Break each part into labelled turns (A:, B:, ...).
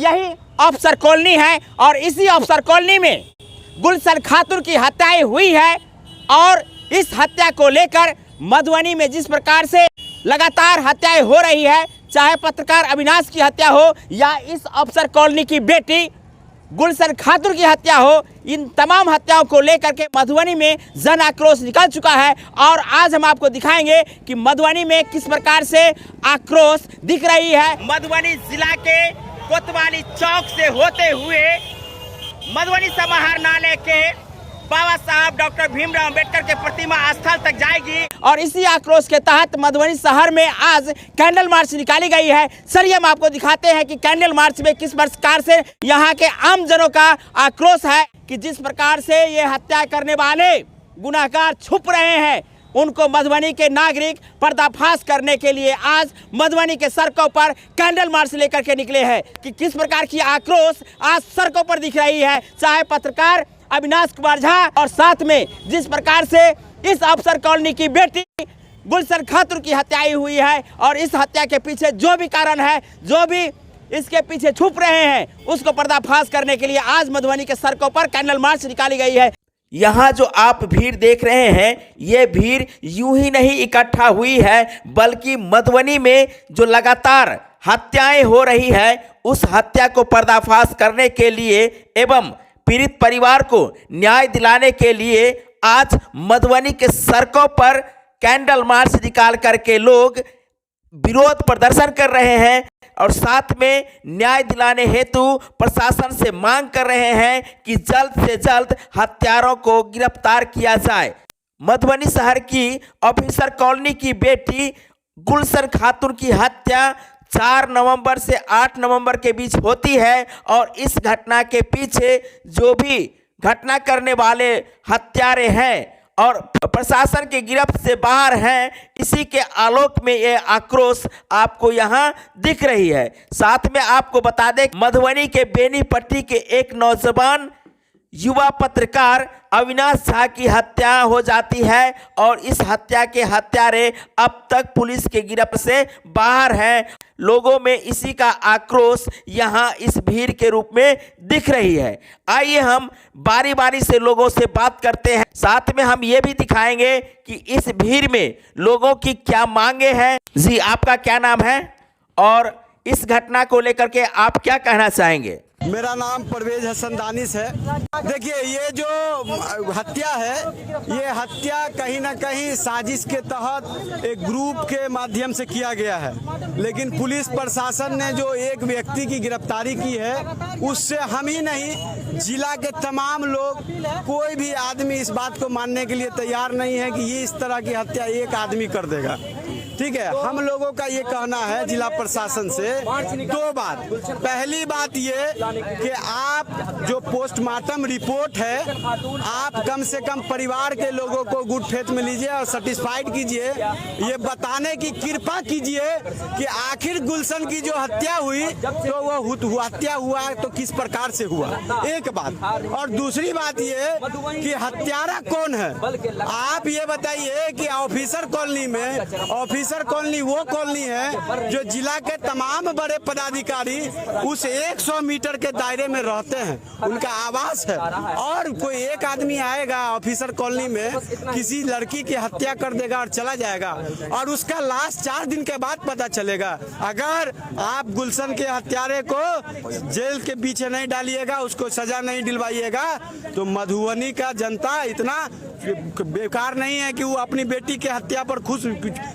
A: यही अफसर कॉलोनी है और इसी अफसर कॉलोनी में गुलशन खातून की हत्याएं हुई है। और इस हत्या को लेकर मधुबनी में जिस प्रकार से लगातार हत्याएं हो रही है, चाहे पत्रकार अविनाश की हत्या हो या इस अफसर कॉलोनी की बेटी गुलशन खातून की हत्या हो, इन तमाम हत्याओं को लेकर के मधुबनी में जन आक्रोश निकल चुका है। और आज हम आपको दिखाएंगे कि मधुबनी में किस प्रकार से आक्रोश दिख रही है। मधुबनी जिला के कोतवाली चौक से होते हुए मधुबनी समाहरणालय के बाबा साहब डॉक्टर भीमराव अंबेडकर के प्रतिमा स्थल तक जाएगी। और इसी आक्रोश के तहत मधुबनी शहर में आज कैंडल मार्च निकाली गई है। चलिए हम आपको दिखाते हैं कि कैंडल मार्च में किस प्रकार से यहाँ के आम जनों का आक्रोश है कि जिस प्रकार से ये हत्या करने वाले गुनाहगार छुप रहे हैं, उनको मधुबनी के नागरिक पर्दाफाश करने के लिए आज मधुबनी के सड़कों पर कैंडल मार्च लेकर के निकले हैं। कि किस प्रकार की आक्रोश आज सड़कों पर दिख रही है, चाहे पत्रकार अविनाश कुमार झा और साथ में जिस प्रकार से इस अफसर कॉलोनी की बेटी गुलशन खातून की हत्या हुई है। और इस हत्या के पीछे जो भी कारण है, जो भी इसके पीछे छुप रहे हैं, उसको पर्दाफाश करने के लिए आज मधुबनी के सड़कों पर कैंडल मार्च निकाली गई है। यहाँ जो आप भीड़ देख रहे हैं, ये भीड़ यूं ही नहीं इकट्ठा हुई है, बल्कि मधुबनी में जो लगातार हत्याएं हो रही है, उस हत्या को पर्दाफाश करने के लिए एवं पीड़ित परिवार को न्याय दिलाने के लिए आज मधुबनी के सड़कों पर कैंडल मार्च निकाल करके लोग विरोध प्रदर्शन कर रहे हैं और साथ में न्याय दिलाने हेतु प्रशासन से मांग कर रहे हैं कि जल्द से जल्द हत्यारों को गिरफ्तार किया जाए। मधुबनी शहर की ऑफिसर कॉलोनी की बेटी गुलशन खातून की हत्या 4 नवंबर से 8 नवंबर के बीच होती है। और इस घटना के पीछे जो भी घटना करने वाले हत्यारे हैं और प्रशासन के गिरफ्त से बाहर हैं, इसी के आलोक में ये आक्रोश आपको यहाँ दिख रही है। साथ में आपको बता दें, मधुबनी के बेनीपट्टी के एक नौजवान युवा पत्रकार अविनाश झा की हत्या हो जाती है और इस हत्या के हत्यारे अब तक पुलिस के गिरफ्त से बाहर हैं। लोगों में इसी का आक्रोश यहाँ इस भीड़ के रूप में दिख रही है। आइए हम बारी बारी से लोगों से बात करते हैं, साथ में हम ये भी दिखाएंगे कि इस भीड़ में लोगों की क्या मांगे हैं। जी, आपका क्या नाम है और इस घटना को लेकर के आप क्या कहना चाहेंगे?
B: मेरा नाम परवेज हसन दानिश है। देखिए, ये जो हत्या है, ये हत्या कहीं ना कहीं साजिश के तहत एक ग्रुप के माध्यम से किया गया है, लेकिन पुलिस प्रशासन ने जो एक व्यक्ति की गिरफ्तारी की है, उससे हम ही नहीं, जिला के तमाम लोग, कोई भी आदमी इस बात को मानने के लिए तैयार नहीं है कि ये इस तरह की हत्या एक आदमी कर देगा। ठीक है, हम लोगों का ये कहना है जिला प्रशासन से 2 बात। पहली बात ये कि आप जो पोस्टमार्टम रिपोर्ट है, आप कम से कम परिवार के लोगों को गुड फेथ में लीजिए और सेटिस्फाइड कीजिए, ये बताने की कृपा कीजिए कि आखिर गुलशन की जो हत्या हुई तो वो हत्या हुआ तो किस प्रकार से हुआ, एक बात। और दूसरी बात ये कि हत्यारा कौन है, आप ये बताइए कि ऑफिसर कॉलोनी में, ऑफिसर कॉलोनी वो कॉलोनी है जो जिला के तमाम बड़े पदाधिकारी उस 100 मीटर के दायरे में रहते हैं, उनका आवास है। और कोई एक आदमी आएगा ऑफिसर कॉलोनी में, किसी लड़की की हत्या कर देगा और चला जाएगा, और उसका लाश 4 दिन के बाद पता चलेगा। अगर आप गुलशन के हत्यारे को जेल के पीछे नहीं डालिएगा, उसको सजा नहीं दिलवाइएगा, तो मधुबनी का जनता इतना बेकार नहीं है कि वो अपनी बेटी के हत्या पर खुश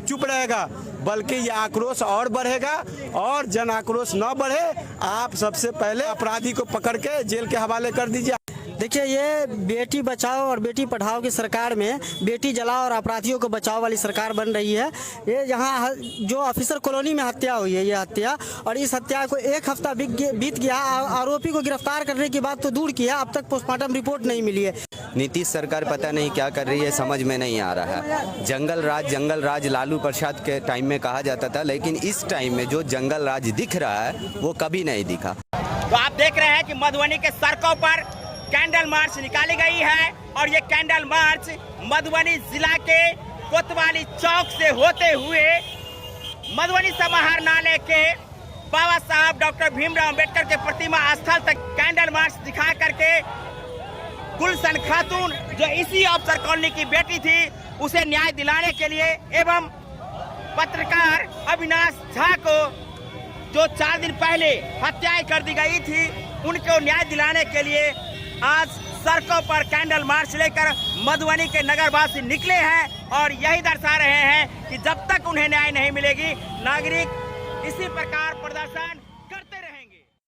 B: चुप रहेगा, बल्कि ये आक्रोश और बढ़ेगा। और जन आक्रोश न बढ़े, आप सबसे पहले अपराधी को पकड़ के जेल के हवाले कर दीजिए।
C: देखिए, ये बेटी बचाओ और बेटी पढ़ाओ की सरकार में बेटी जलाओ और अपराधियों को बचाओ वाली सरकार बन रही है। ये यहाँ जो ऑफिसर कॉलोनी में हत्या हुई है, ये हत्या, और इस हत्या को 1 हफ्ता बीत गया, आरोपी को गिरफ्तार करने की बात तो दूर किया, अब तक पोस्टमार्टम रिपोर्ट नहीं मिली है।
D: नीतीश सरकार पता नहीं क्या कर रही है, समझ में नहीं आ रहा है। जंगल राज लालू प्रसाद के टाइम में कहा जाता था, लेकिन इस टाइम में जो जंगल राज दिख रहा है वो कभी नहीं दिखा।
A: तो आप देख रहे हैं कि मधुबनी के सड़कों पर कैंडल मार्च निकाली गई है और ये कैंडल मार्च मधुबनी जिला के कोतवाली चौक से होते हुए मधुबनी समाहरणालय के बाबा साहब डॉक्टर भीमराव अंबेडकर के प्रतिमा स्थल तक कैंडल मार्च दिखा करके गुलशन खातून जो इसी अफसर कॉलोनी की बेटी थी उसे न्याय दिलाने के लिए एवं पत्रकार अविनाश झा को जो 4 दिन पहले हत्याएं कर दी गई थी उनको न्याय दिलाने के लिए आज सड़कों पर कैंडल मार्च लेकर मधुबनी के नगरवासी निकले हैं और यही दर्शा रहे हैं कि जब तक उन्हें न्याय नहीं मिलेगी नागरिक इसी प्रकार प्रदर्शन